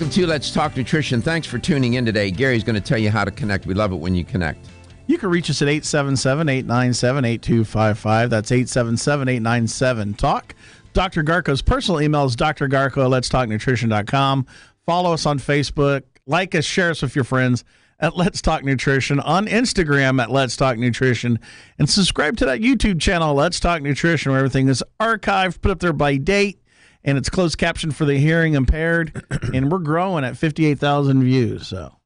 Welcome to Let's Talk Nutrition. Thanks for tuning in today. Gary's going to tell you how to connect. We love it when you connect. You can reach us at 877-897-8255. That's 877-897-TALK. Dr. Garko's personal email is drgarko@letstalknutrition.com. Follow us on Facebook. Like us, share us with your friends at Let's Talk Nutrition. On Instagram at Let's Talk Nutrition. And subscribe to that YouTube channel, Let's Talk Nutrition, where everything is archived, put up there by date. And it's closed caption for the hearing impaired. And we're growing at 58,000 views. So,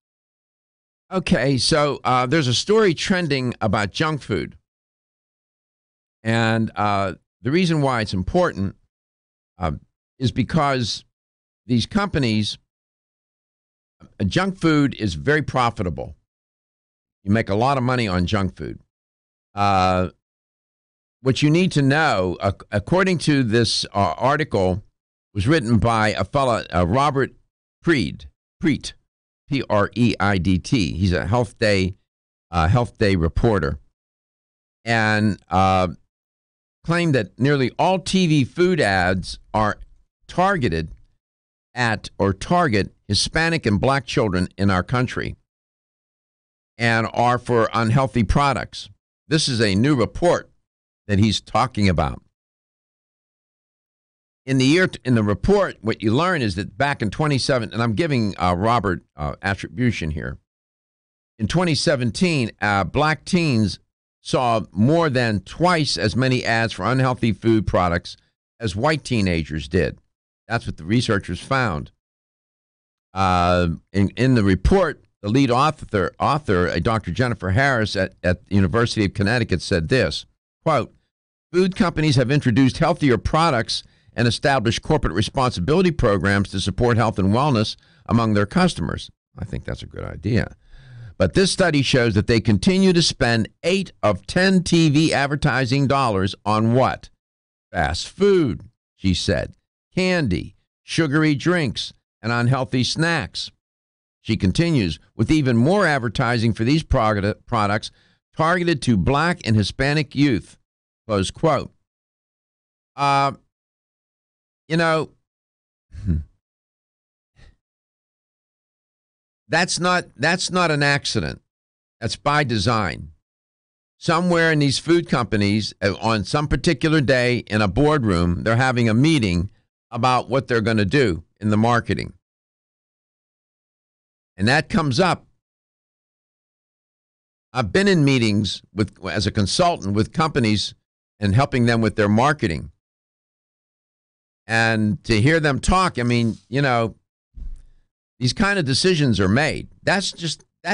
okay, so there's a story trending about junk food. And the reason why it's important is because these companies, junk food is very profitable. You make a lot of money on junk food. What you need to know, according to this article, was written by a fellow, Robert Preet, P-R-E-I-D-T. He's a Health Day reporter, and claimed that nearly all TV food ads are targeted at or target Hispanic and black children in our country and are for unhealthy products. This is a new report that he's talking about. In the report, what you learn is that back in 2017, and I'm giving Robert attribution here. In 2017, black teens saw more than twice as many ads for unhealthy food products as white teenagers did. That's what the researchers found. In the report, the lead author, Dr. Jennifer Harris at the University of Connecticut, said this, quote, "Food companies have introduced healthier products and established corporate responsibility programs to support health and wellness among their customers." I think that's a good idea. But this study shows that they continue to spend 8 of 10 TV advertising dollars on what? Fast food, she said, candy, sugary drinks, and unhealthy snacks. She continues, with even more advertising for these products targeted to black and Hispanic youth. Close quote. You know, that's not an accident. That's by design. Somewhere in these food companies, on some particular day in a boardroom, they're having a meeting about what they're going to do in the marketing. And that comes up. I've been in meetings as a consultant with companies and helping them with their marketing. And to hear them talk, I mean, you know, these kind of decisions are made. That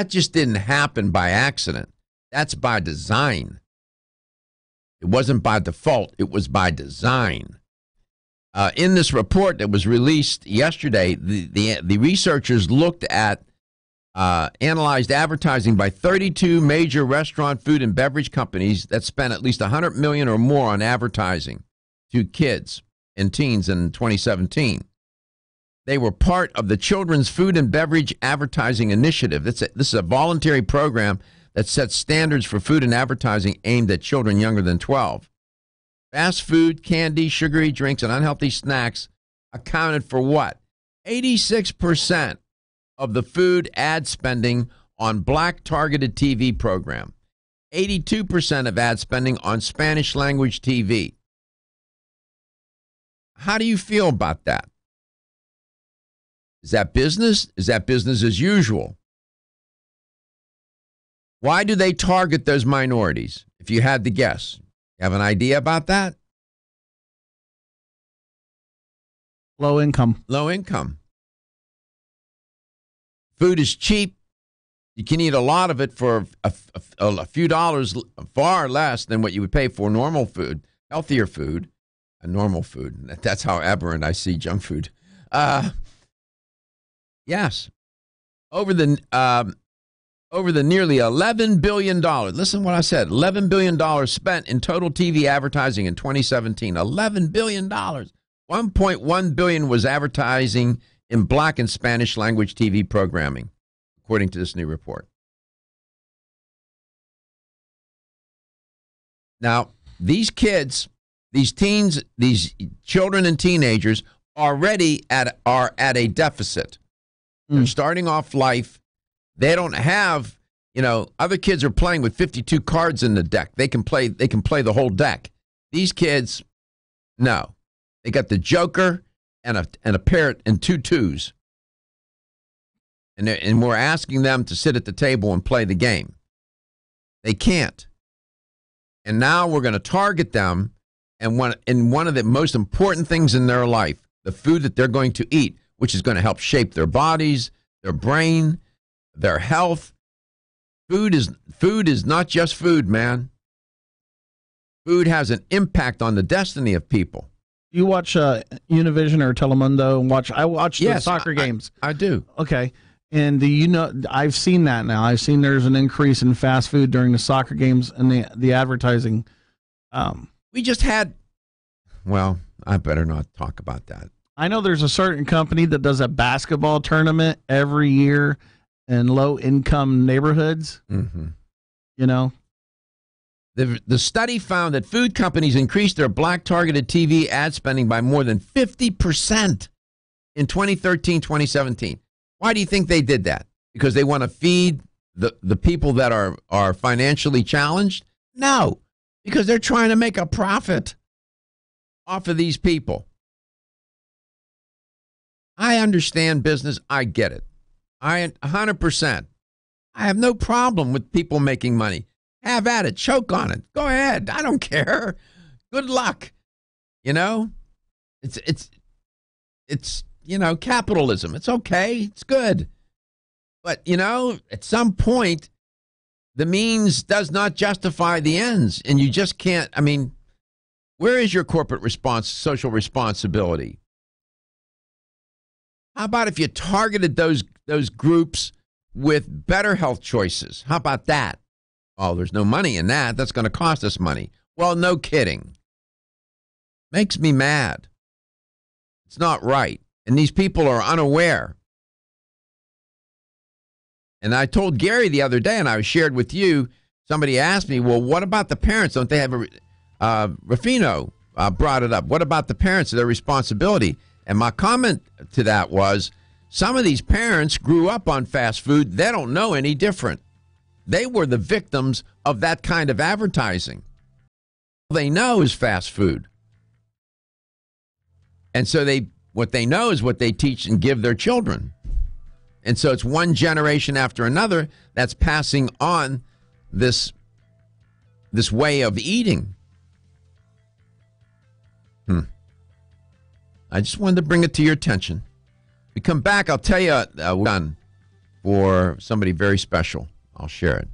just didn't happen by accident. That's by design. It wasn't by default. It was by design. In this report that was released yesterday, the researchers looked at analyzed advertising by 32 major restaurant, food, and beverage companies that spent at least $100 million or more on advertising to kids and teens in 2017. They were part of the Children's Food and Beverage Advertising Initiative. This is a voluntary program that sets standards for food and advertising aimed at children younger than 12. Fast food, candy, sugary drinks, and unhealthy snacks accounted for what? 86% of the food ad spending on black targeted TV program. 82% of ad spending on Spanish language TV. How do you feel about that? Is that business? Is that business as usual? Why do they target those minorities? If you had to guess, you have an idea about that? low income. Low income. Food is cheap. You can eat a lot of it for a few dollars, far less than what you would pay for normal food, healthier food, normal food. That's how aberrant I see junk food. Yes. Over the nearly $11 billion, listen to what I said, $11 billion spent in total TV advertising in 2017. $11 billion. $1.1 billion was advertising in black and Spanish language TV programming, according to this new report. Now, these kids, these teens, these children and teenagers are at a deficit. They're starting off life. They don't have, other kids are playing with 52 cards in the deck. They can play the whole deck. These kids, no. They got the Joker and a pair and 2 twos. And we're asking them to sit at the table and play the game. They can't. And now we're going to target them, and one of the most important things in their life, the food that they're going to eat, which is going to help shape their bodies, their brain, their health. Food is not just food, man. Food has an impact on the destiny of people. You watch Univision or Telemundo and I watch the soccer games. I do. Okay. And I've seen that now. I've seen there's an increase in fast food during the soccer games and the advertising. We just had, I better not talk about that. I know there's a certain company that does a basketball tournament every year in low-income neighborhoods. Mm-hmm. The study found that food companies increased their black targeted TV ad spending by more than 50% in 2013, 2017. Why do you think they did that? Because they want to feed the people that are financially challenged? No, because they're trying to make a profit off of these people. I understand business. I get it. 100%. I have no problem with people making money. Have at it. Choke on it. Go ahead. I don't care. Good luck. It's capitalism. It's okay. It's good. But, at some point, the means does not justify the ends. And you just can't, where is your corporate social responsibility? How about if you targeted those groups with better health choices? How about that? Oh, there's no money in that. That's going to cost us money. Well, no kidding. Makes me mad. It's not right. And these people are unaware. And I told Gary the other day, and I shared with you, somebody asked me, well, what about the parents? Don't they have Ruffino brought it up. What about the parents, their responsibility? And my comment to that was, some of these parents grew up on fast food. They don't know any different. They were the victims of that kind of advertising. All they know is fast food. And so what they know is what they teach and give their children. And so it's one generation after another that's passing on this way of eating. I just wanted to bring it to your attention. We come back, I'll tell you, we're done for somebody very special. I'll share it.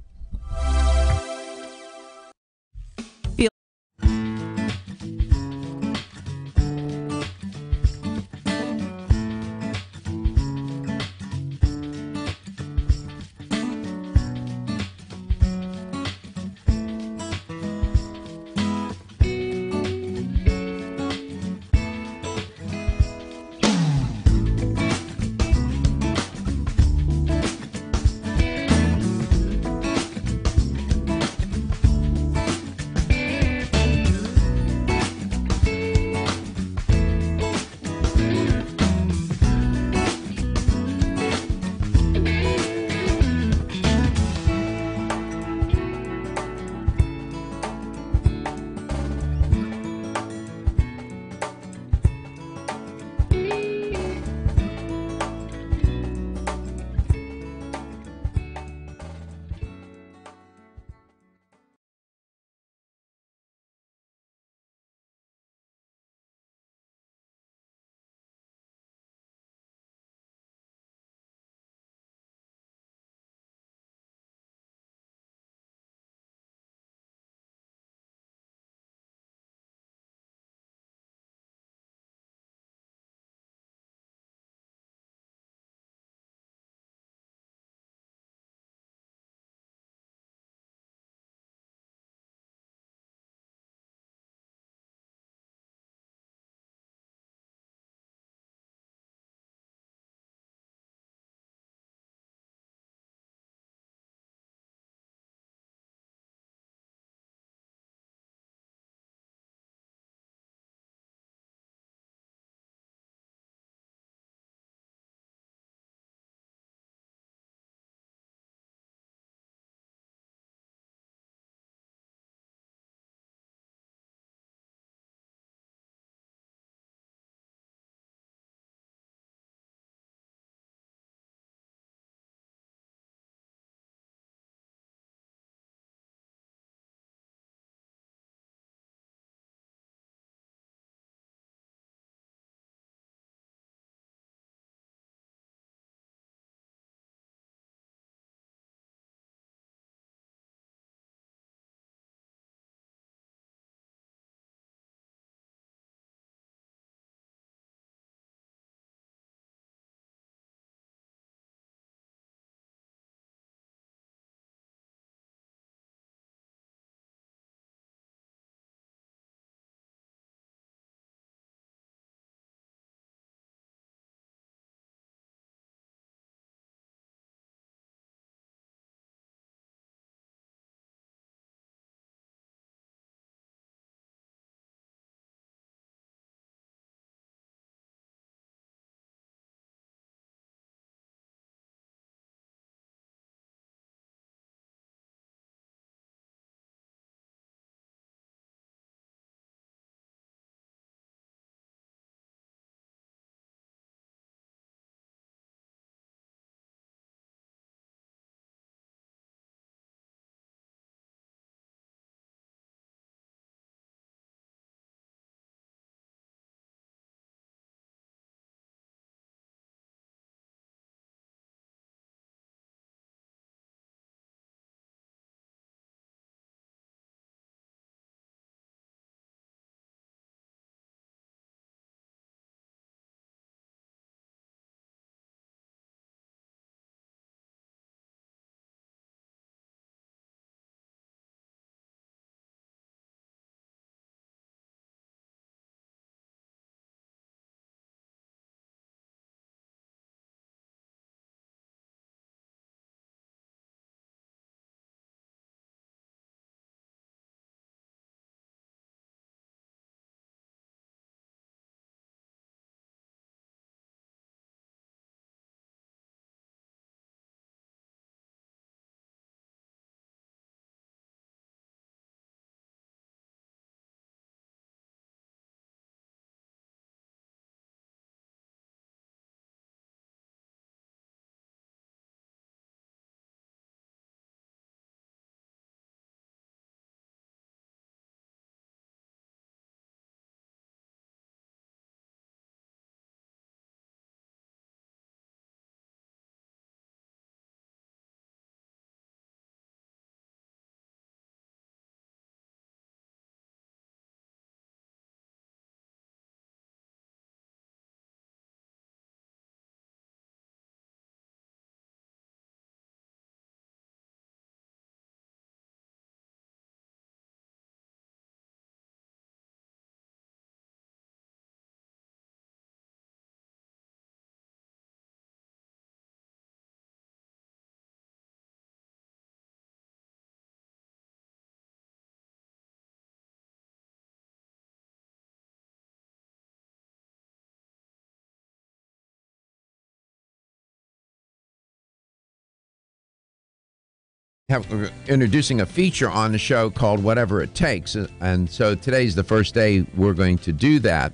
we're introducing a feature on the show called Whatever It Takes. And so today's the first day we're going to do that.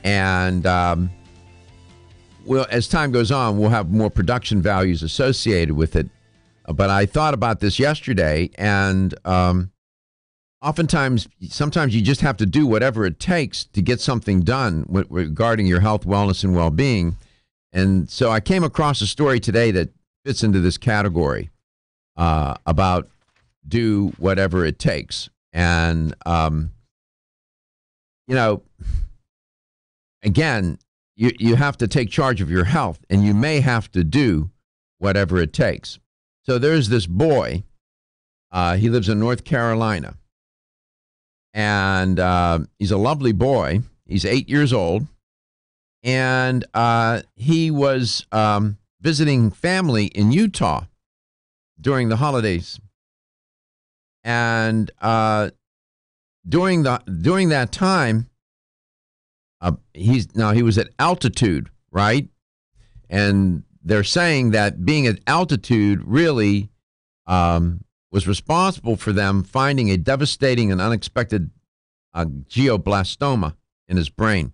And as time goes on, we'll have more production values associated with it. But I thought about this yesterday, and sometimes you just have to do whatever it takes to get something done regarding your health, wellness, and well-being. And so I came across a story today that fits into this category about do whatever it takes. And, again, you have to take charge of your health, and you may have to do whatever it takes. So there's this boy. He lives in North Carolina. And he's a lovely boy. He's 8 years old. And he was visiting family in Utah during the holidays. And during that time, he was at altitude, right? And they're saying that being at altitude really was responsible for them finding a devastating and unexpected glioblastoma in his brain.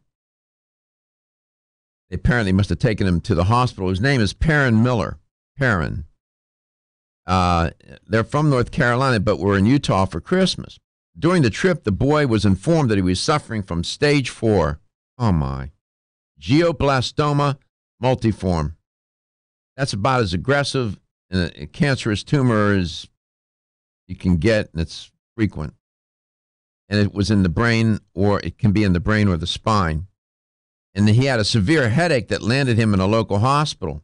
They apparently must have taken him to the hospital. His name is Perrin Miller. Perrin. They're from North Carolina, but were in Utah for Christmas. During the trip, the boy was informed that he was suffering from stage 4. Oh, my. Glioblastoma multiforme. That's about as aggressive and a cancerous tumor as you can get, and it's frequent. And it was in the brain, or it can be in the brain or the spine. And he had a severe headache that landed him in a local hospital.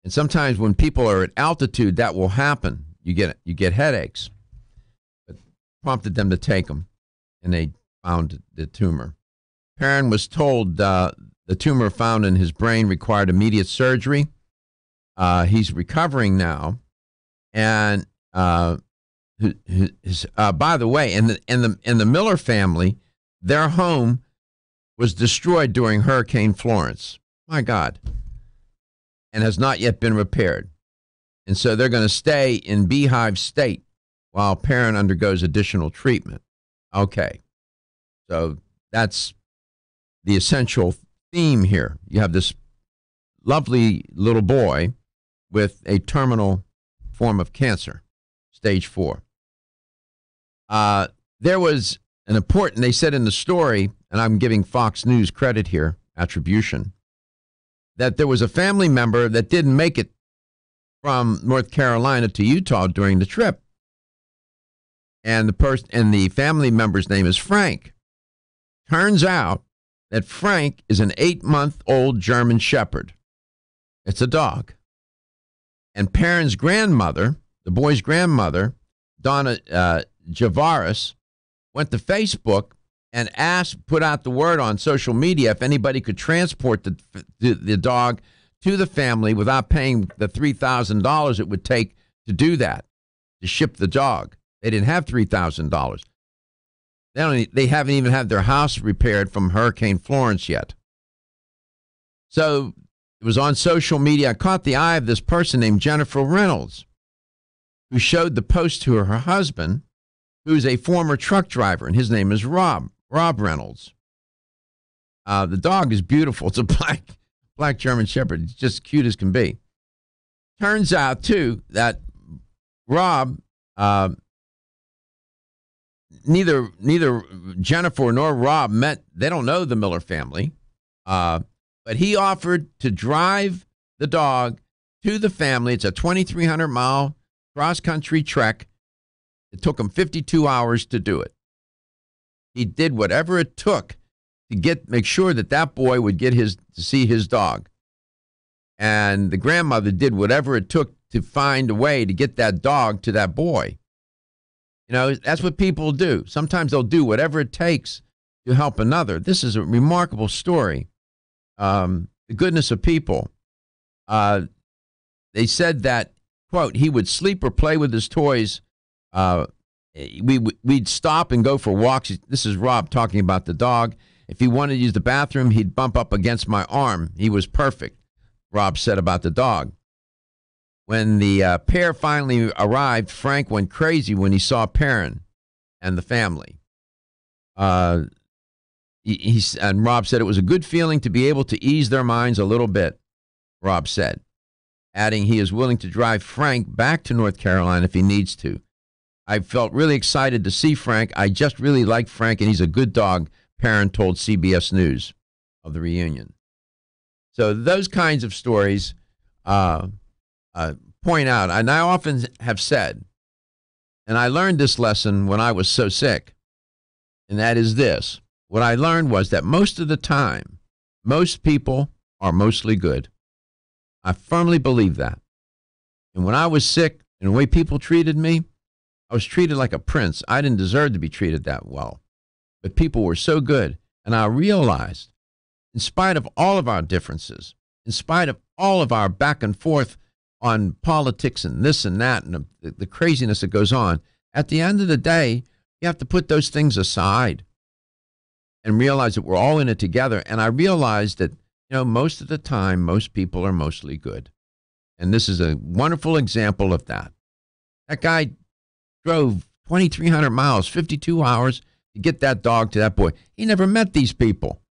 And sometimes when people are at altitude, that will happen. You get headaches. It prompted them to take him, and they found the tumor. Perrin was told the tumor found in his brain required immediate surgery. He's recovering now, and by the way, in the Miller family, their home was destroyed during Hurricane Florence. My God. And has not yet been repaired. And so they're going to stay in Beehive State while Perrin undergoes additional treatment. Okay. So that's the essential theme here. You have this lovely little boy with a terminal form of cancer, stage 4. There was an important, they said in the story, and I'm giving Fox News credit here, attribution, that there was a family member that didn't make it from North Carolina to Utah during the trip. And the family member's name is Frank. Turns out that Frank is an 8-month-old German Shepherd. It's a dog. And Perrin's grandmother, the boy's grandmother, Donna Javaris, went to Facebook and put out the word on social media if anybody could transport the dog to the family without paying the $3,000 it would take to do that, to ship the dog. They didn't have $3,000. They haven't even had their house repaired from Hurricane Florence yet. So it was on social media. I caught the eye of this person named Jennifer Reynolds, who showed the post to her husband, who's a former truck driver, and his name is Rob Reynolds. The dog is beautiful. It's a black German Shepherd. It's just cute as can be. Turns out, too, that Rob, neither Jennifer nor Rob they don't know the Miller family, but he offered to drive the dog to the family. It's a 2,300-mile cross-country trek. It took him 52 hours to do it. He did whatever it took to make sure that boy would get to see his dog. And the grandmother did whatever it took to find a way to get that dog to that boy. You know, that's what people do. Sometimes they'll do whatever it takes to help another. This is a remarkable story. The goodness of people. They said that, quote, he would sleep or play with his toys. We'd stop and go for walks. This is Rob talking about the dog. If he wanted to use the bathroom, he'd bump up against my arm. He was perfect, Rob said about the dog. When the pair finally arrived, Frank went crazy when he saw Perrin and the family. And Rob said it was a good feeling to be able to ease their minds a little bit, Rob said, adding he is willing to drive Frank back to North Carolina if he needs to. I felt really excited to see Frank. I just really like Frank, and he's a good dog, Perrin told CBS News of the reunion. So those kinds of stories point out, and I often have said, and I learned this lesson when I was so sick, and that is this. What I learned was that most of the time, most people are mostly good. I firmly believe that. And when I was sick, and the way people treated me, I was treated like a prince. I didn't deserve to be treated that well. But people were so good. And I realized, in spite of all of our differences, in spite of all of our back and forth on politics and this and that and the craziness that goes on, at the end of the day, you have to put those things aside and realize that we're all in it together. And I realized that, most of the time, most people are mostly good. And this is a wonderful example of that. That guy drove 2,300 miles, 52 hours to get that dog to that boy. He never met these people.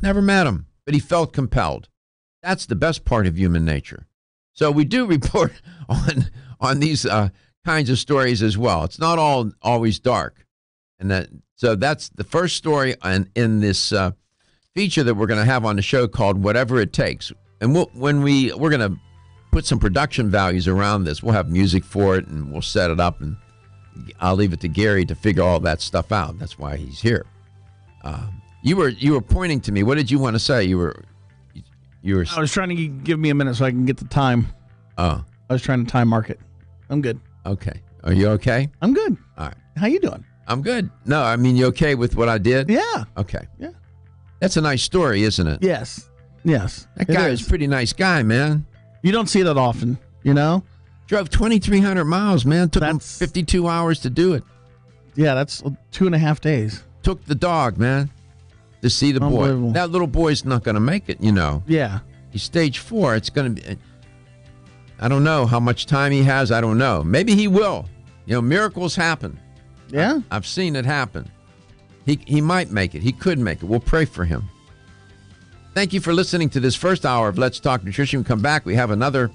Never met them, but he felt compelled. That's the best part of human nature. So we do report on these kinds of stories as well. It's not always dark. And so that's the first story in this feature that we're going to have on the show called Whatever It Takes. And we're going to put some production values around this. We'll have music for it, and we'll set it up, and I'll leave it to Gary to figure all that stuff out. That's why he's here. You were pointing to me. What did you want to say? You were. I was trying to give me a minute so I can get the time. Oh. I was trying to time mark it. I'm good. Okay. Are you okay? I'm good. All right. How you doing? I'm good. No, I mean, you okay with what I did? Yeah. Okay. Yeah. That's a nice story, isn't it? Yes. That guy is a pretty nice guy, man. You don't see that often, Drove 2,300 miles, man. Took him 52 hours to do it. Yeah, that's 2.5 days. Took the dog, man, to see the boy. That little boy's not going to make it, Yeah. He's stage 4. It's going to be, I don't know how much time he has. I don't know. Maybe he will. Miracles happen. Yeah. I've seen it happen. He might make it. He could make it. We'll pray for him. Thank you for listening to this first hour of Let's Talk Nutrition. We come back. We have another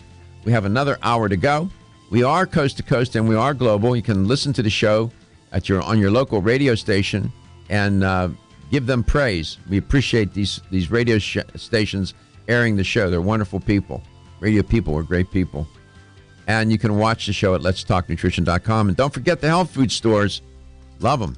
hour to go. We are coast to coast and we are global. You can listen to the show on your local radio station and give them praise. We appreciate these radio stations airing the show. They're wonderful people. Radio people are great people. And you can watch the show at letstalknutrition.com. And don't forget the health food stores. Love them.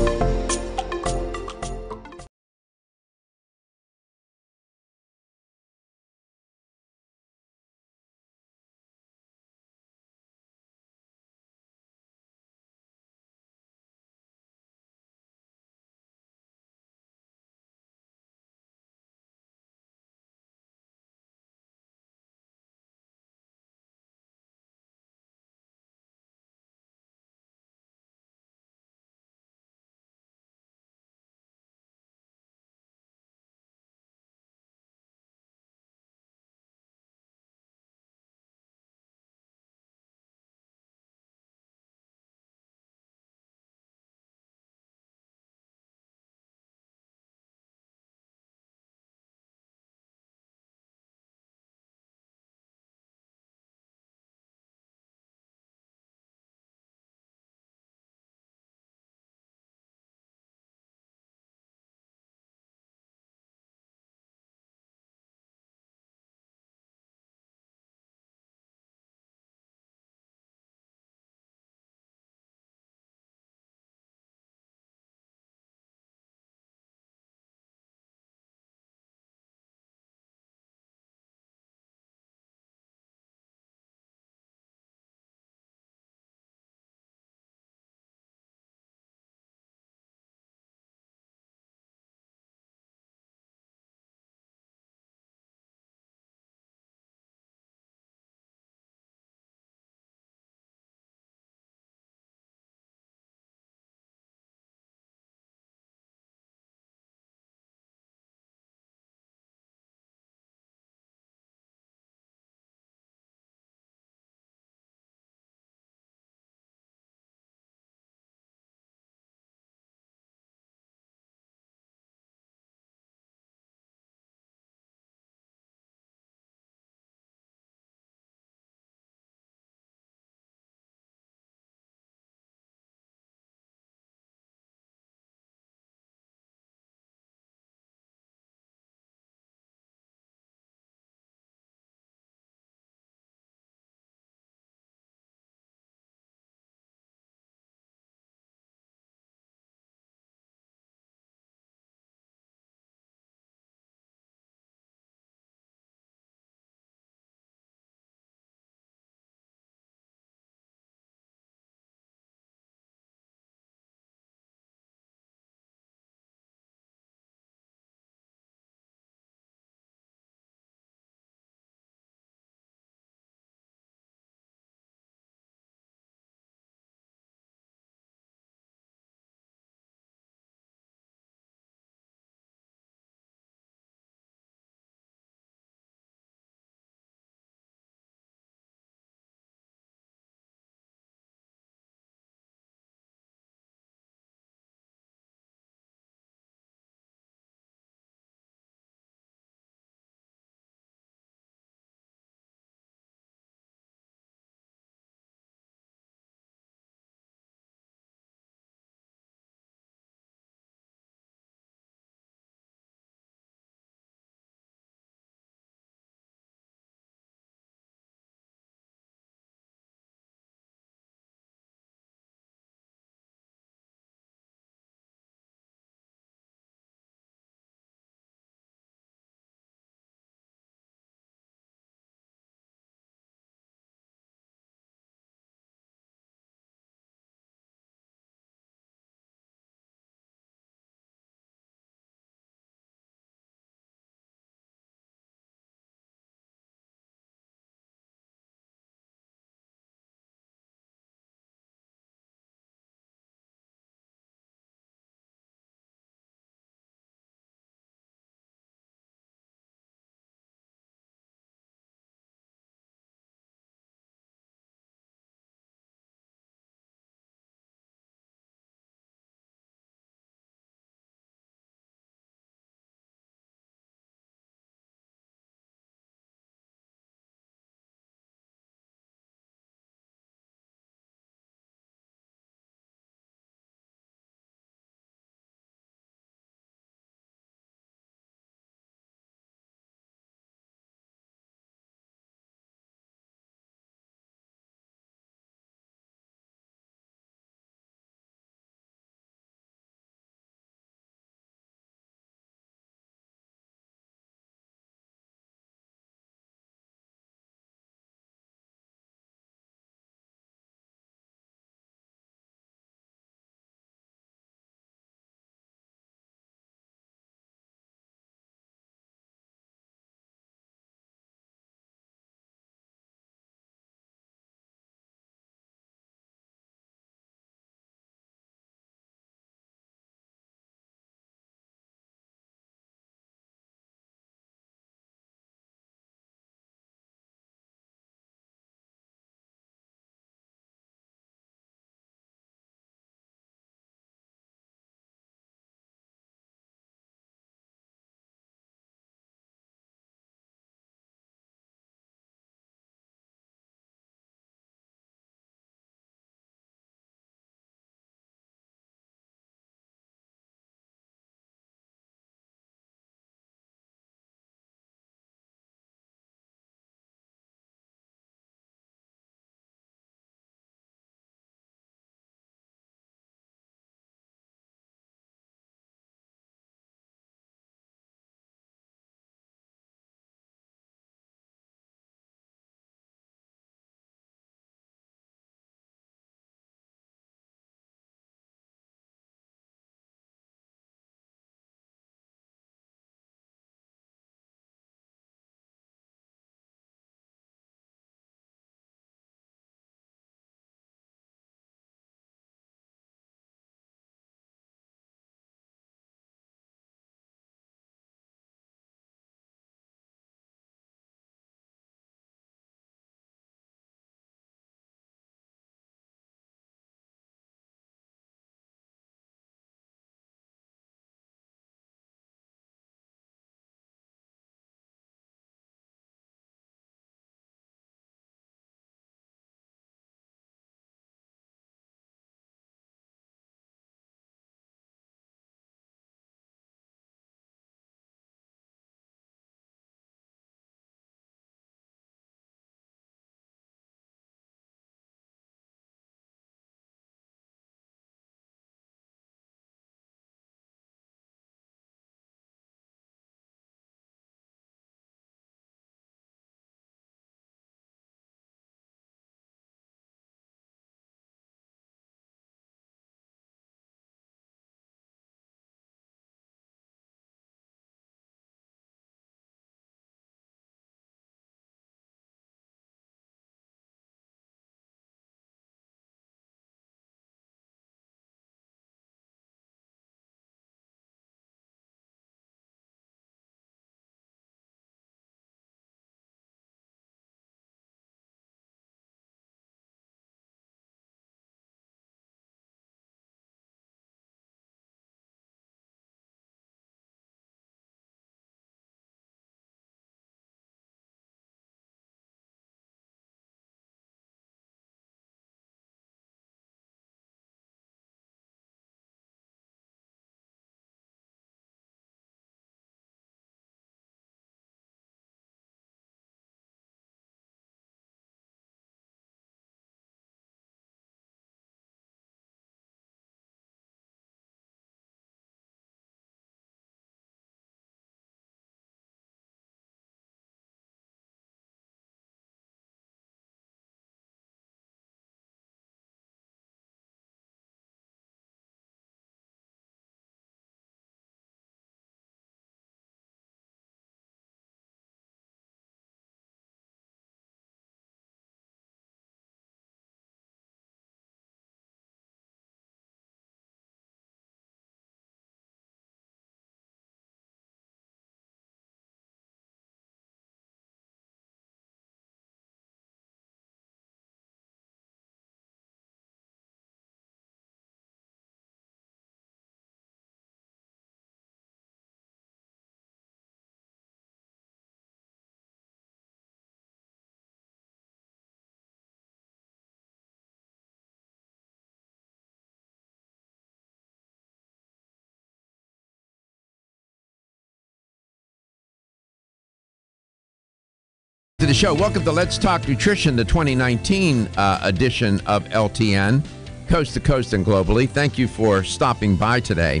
the show. Welcome to Let's Talk Nutrition, the 2019 edition of LTN, coast to coast and globally. Thank you for stopping by today.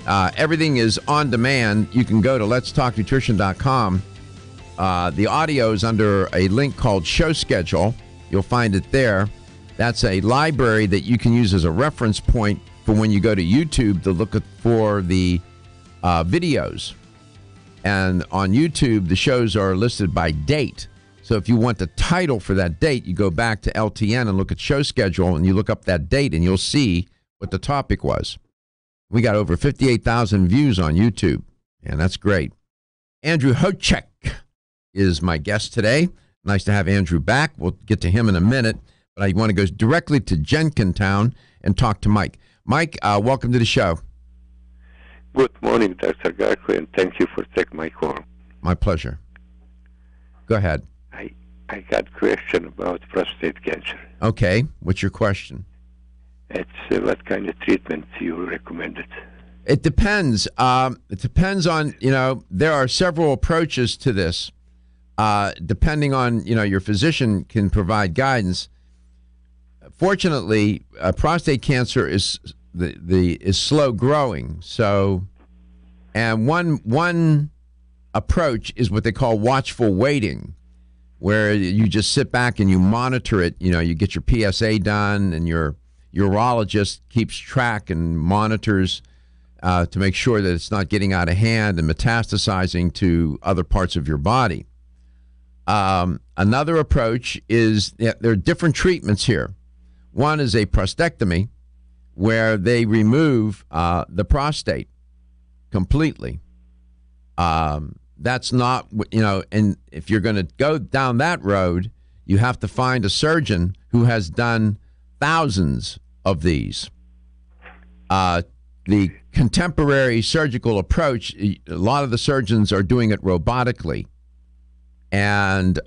Everything is on demand. You can go to letstalknutrition.com. The audio is under a link called Show Schedule. You'll find it there. That's a library that you can use as a reference point for when you go to YouTube to look for the videos. And on YouTube, the shows are listed by date. So if you want the title for that date, you go back to LTN and look at Show Schedule, and you look up that date, and you'll see what the topic was. We got over 58,000 views on YouTube, and that's great. Andrew Hochek is my guest today. Nice to have Andrew back. We'll get to him in a minute, but I want to go directly to Jenkintown and talk to Mike. Mike, welcome to the show. Good morning, Dr. Garko, and thank you for taking my call. My pleasure. Go ahead. I got a question about prostate cancer. Okay. What's your question? It's what kind of treatment you recommended? It depends. It depends on, there are several approaches to this. Depending on, your physician can provide guidance. Fortunately, prostate cancer is is slow growing. So, and one approach is what they call watchful waiting, where you just sit back and you monitor it. You get your PSA done, and your urologist keeps track and monitors to make sure that it's not getting out of hand and metastasizing to other parts of your body. Another approach is, there are different treatments here. One is a prostatectomy, where they remove the prostate completely. That's not, and if you're going to go down that road, you have to find a surgeon who has done thousands of these. The contemporary surgical approach, a lot of the surgeons are doing it robotically. And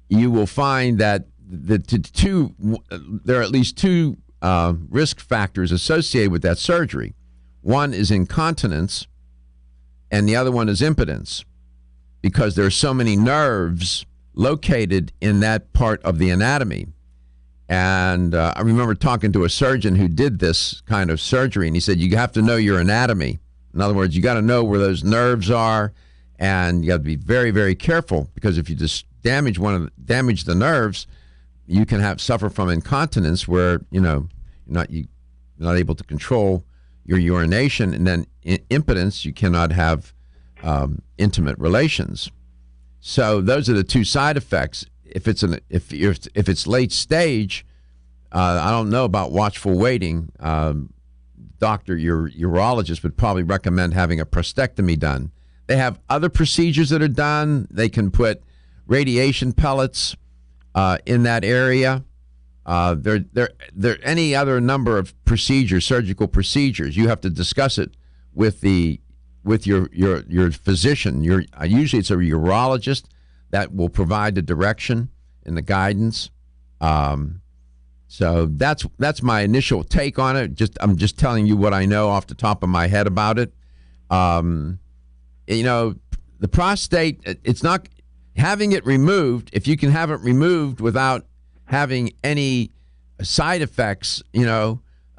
you will find that there are at least two risk factors associated with that surgery. One is incontinence, and the other one is impotence, because there are so many nerves located in that part of the anatomy. And I remember talking to a surgeon who did this kind of surgery, and he said, you have to know your anatomy. In other words, you got to know where those nerves are, and you got to be very, very careful, because if you just damage the nerves, you can suffer from incontinence, where you're not able to control your urination, and then impotence, you cannot have intimate relations. So those are the two side effects. If it's late stage, I don't know about watchful waiting. Your urologist would probably recommend having a prostatectomy done. They have other procedures that are done. They can put radiation pellets in that area. There are any other number of procedures, surgical procedures. You have to discuss it with your physician. Usually it's a urologist that will provide the direction and the guidance. So that's my initial take on it. I'm just telling you what I know off the top of my head about it. The prostate, it's not having it removed. If you can have it removed without having any side effects,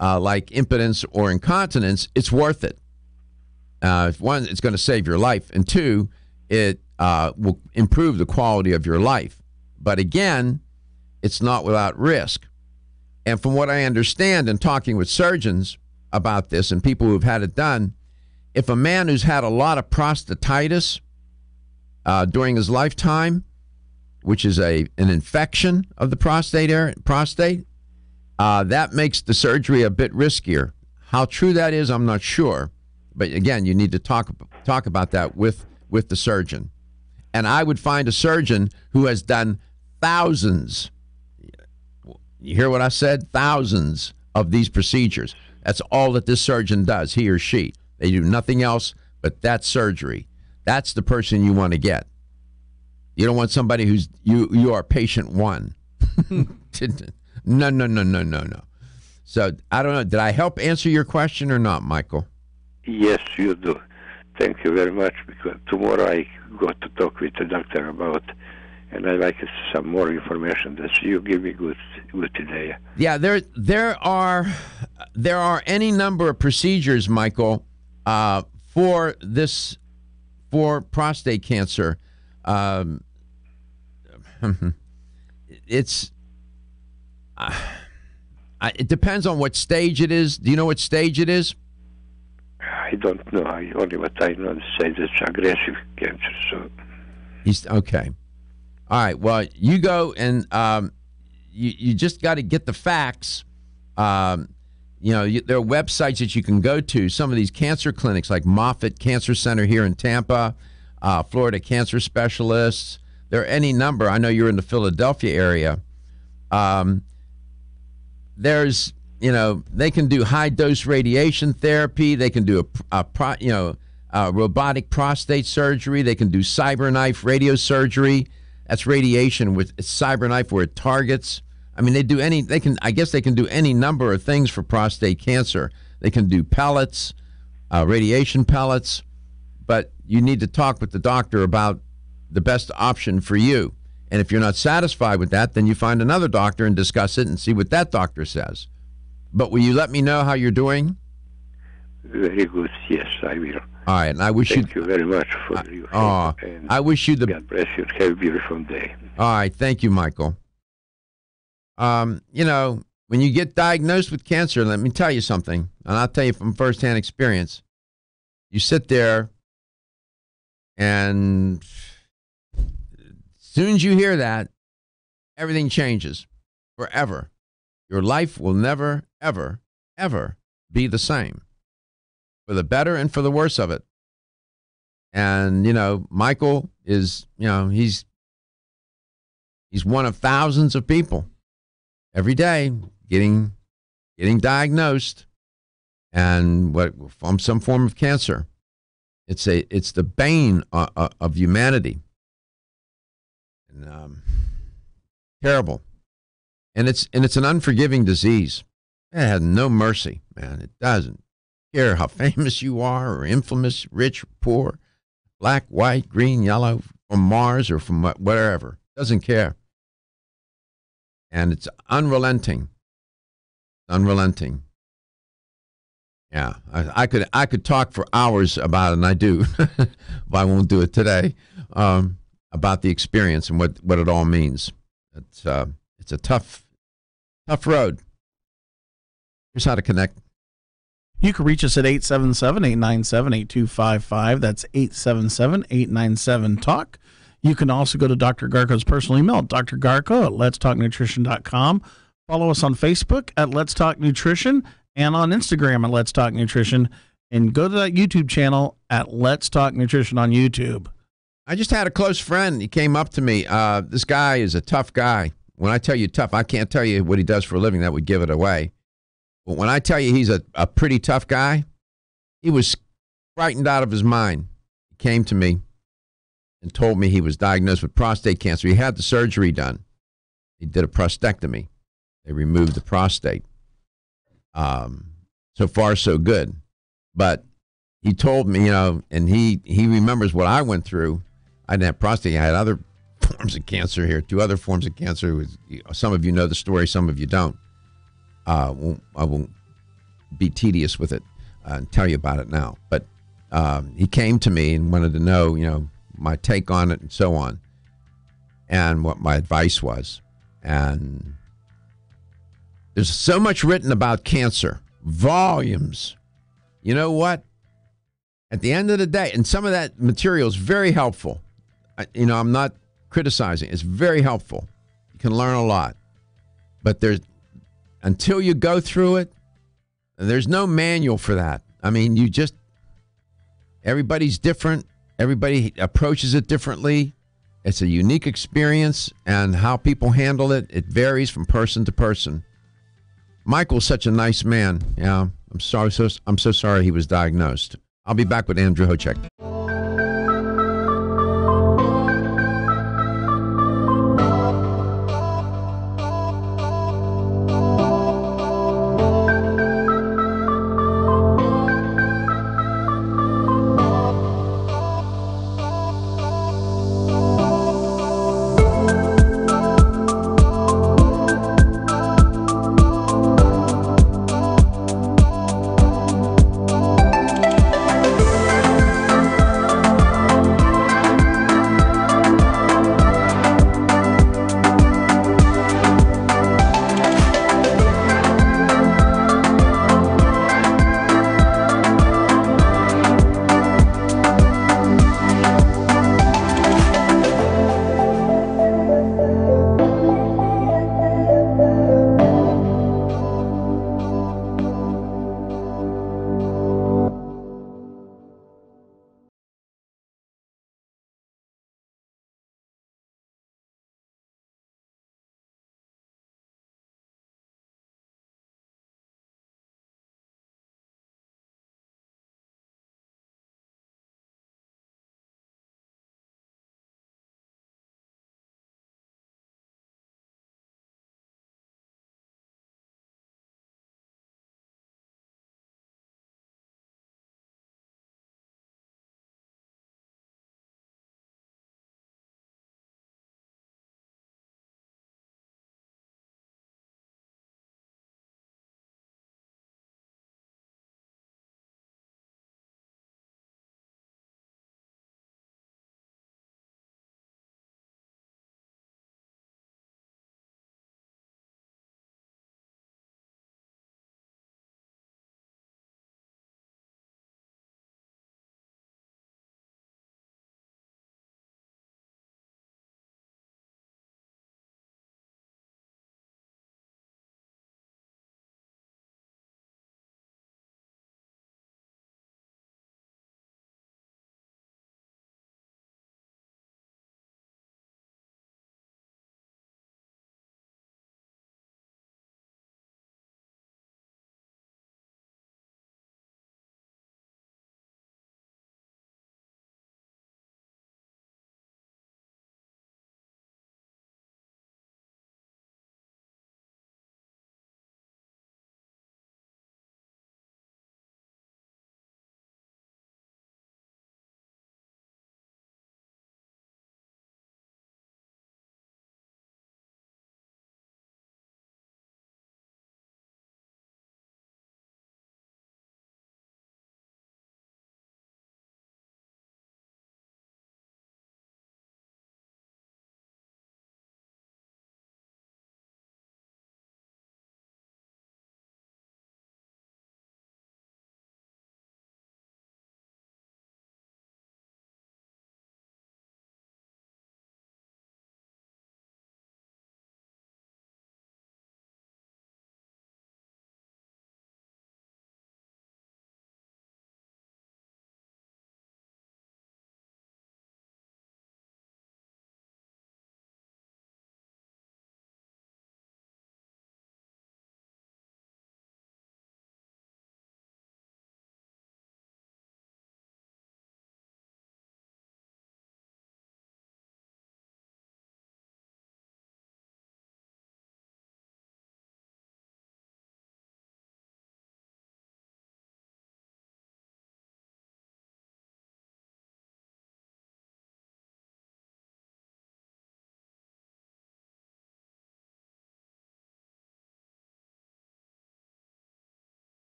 like impotence or incontinence, it's worth it. One, it's going to save your life, and two, it will improve the quality of your life. But again, it's not without risk. And from what I understand in talking with surgeons about this and people who've had it done, if a man who's had a lot of prostatitis during his lifetime, which is an infection of the prostate, that makes the surgery a bit riskier. How true that is, I'm not sure. But again, you need to talk about that with the surgeon. And I would find a surgeon who has done thousands. You hear what I said? Thousands of these procedures. That's all that this surgeon does, he or she. They do nothing else but that surgery. That's the person you want to get. You don't want somebody who's you are patient one. No. So I don't know. Did I help answer your question or not, Michael? Yes, you do. Thank you very much, because tomorrow I got to talk with the doctor about, and I like some more information that you give me good idea. Yeah, there are any number of procedures, Michael, for prostate cancer. It depends on what stage it is. Do you know what stage it is? I don't know. Only what I know is it's aggressive cancer. So. Okay. All right. Well, you go and you just got to get the facts. There are websites that you can go to. Some of these cancer clinics, like Moffitt Cancer Center here in Tampa, Florida Cancer Specialists. There are any number. I know you're in the Philadelphia area. They can do high dose radiation therapy. They can do robotic prostate surgery. They can do CyberKnife radiosurgery. That's radiation with CyberKnife where it targets. I mean, they can do any number of things for prostate cancer. They can do pellets, radiation pellets, but you need to talk with the doctor about the best option for you. And if you're not satisfied with that, then you find another doctor and discuss it and see what that doctor says. But will you let me know how you're doing? Very good. Yes, I will. All right, and I wish Thank you very much for your help. I wish you the... God bless you. Have a beautiful day. All right, thank you, Michael. When you get diagnosed with cancer, let me tell you something, and I'll tell you from firsthand experience. You sit there, and as soon as you hear that, everything changes forever. Your life will never, ever, ever be the same, for the better and for the worse of it. And, Michael is, he's one of thousands of people every day getting diagnosed and from some form of cancer. It's the bane of humanity. And terrible. And it's an unforgiving disease. It has no mercy, man. It doesn't care how famous you are or infamous, rich, poor, black, white, green, yellow, from Mars or from wherever. It doesn't care. And it's unrelenting. Unrelenting. Yeah, I could talk for hours about it, and I do, but I won't do it today, about the experience and what it all means. It's a tough road. Here's how to connect. You can reach us at 877-897-8255. That's 877-897-TALK. You can also go to Dr. Garko's personal email, drgarko@letstalknutrition.com. Follow us on Facebook at Let's Talk Nutrition and on Instagram at Let's Talk Nutrition. And go to that YouTube channel at Let's Talk Nutrition on YouTube. I just had a close friend. He came up to me. This guy is a tough guy. When I tell you tough, I can't tell you what he does for a living. That would give it away. But when I tell you he's a pretty tough guy, he was frightened out of his mind. He came to me and told me he was diagnosed with prostate cancer. He had the surgery done. He did a prostatectomy. They removed the prostate. So far, so good. But he told me, and he remembers what I went through. I didn't have prostate. I had other forms of cancer here, 2 other forms of cancer. Some of you know the story, some of you don't. I won't be tedious with it and tell you about it now. But he came to me and wanted to know, my take on it and so on, and what my advice was. And there's so much written about cancer, volumes. You know what? At the end of the day, and some of that material is very helpful. I'm not criticizing. It's very helpful. You can learn a lot. But until you go through it, there's no manual for that. I mean, everybody's different. Everybody approaches it differently. It's a unique experience, and how people handle it, it varies from person to person. Michael's such a nice man. Yeah, I'm so sorry he was diagnosed. I'll be back with Andrew Hochek.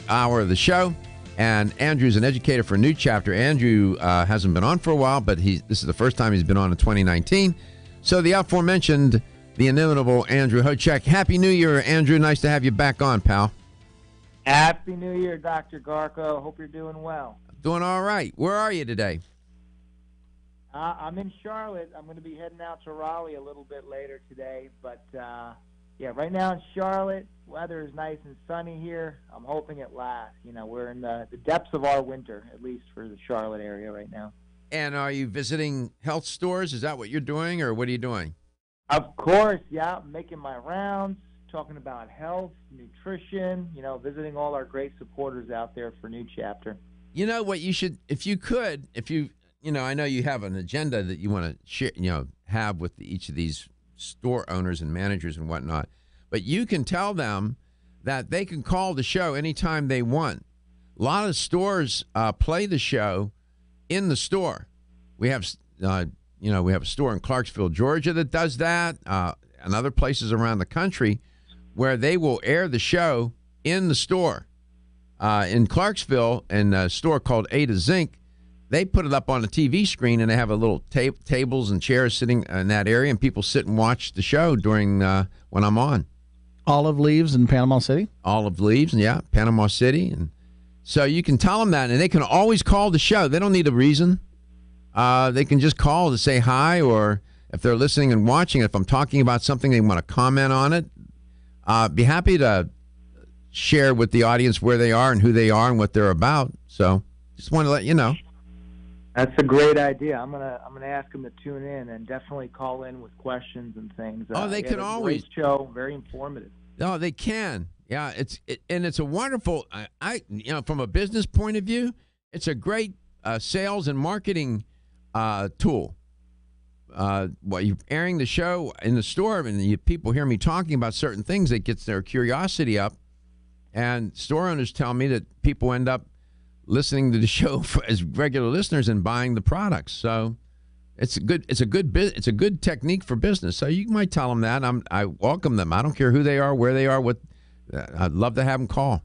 hour of the show. And Andrew's an educator for New Chapter. Andrew hasn't been on for a while, but this is the first time he's been on in 2019. So the aforementioned, the inimitable Andrew Hochek. Happy New Year, Andrew. Nice to have you back on, pal. Happy New Year, Dr. Garko. Hope you're doing well. Doing all right. Where are you today? I'm in Charlotte. I'm going to be heading out to Raleigh a little bit later today. But, yeah, right now in Charlotte, weather is nice and sunny here. I'm hoping it lasts. You know, we're in the depths of our winter, at least for the Charlotte area right now. And are you visiting health stores? Is that what you're doing, or what are you doing? Of course, yeah. I'm making my rounds, talking about health, nutrition, you know, visiting all our great supporters out there for New Chapter. You know what you should, if you could, I know you have an agenda that you want to share, have with each of these store owners and managers and whatnot, but you can tell them that they can call the show anytime they want. A lot of stores play the show in the store. We have, we have a store in Clarksville, Georgia that does that, and other places around the country where they will air the show in the store. In Clarksville, in a store called Ada Zinc, they put it up on a TV screen, and they have a little tables and chairs sitting in that area, and people sit and watch the show during when I'm on. Olive Leaves in Panama City? Olive Leaves, yeah, Panama City. And so you can tell them that, and they can always call the show. They don't need a reason. They can just call to say hi, or if they're listening and watching, if I'm talking about something, they want to comment on it. Be happy to share with the audience where they are and who they are and what they're about. So just want to let you know. That's a great idea. I'm gonna ask them to tune in and definitely call in with questions and things. They can always. Great show, very informative. No, they can. Yeah, it's a wonderful. From a business point of view, it's a great sales and marketing tool. You're airing the show in the store, and people hear me talking about certain things. It gets their curiosity up, and store owners tell me that people end up listening to the show as regular listeners and buying the products. So it's a good technique for business. So you might tell them that. I welcome them. I don't care who they are, where they are. I'd love to have them call.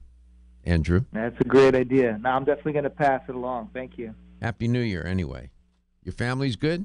Andrew, that's a great idea. Now I'm definitely going to pass it along. Thank you. Happy New Year. Anyway, your family's good.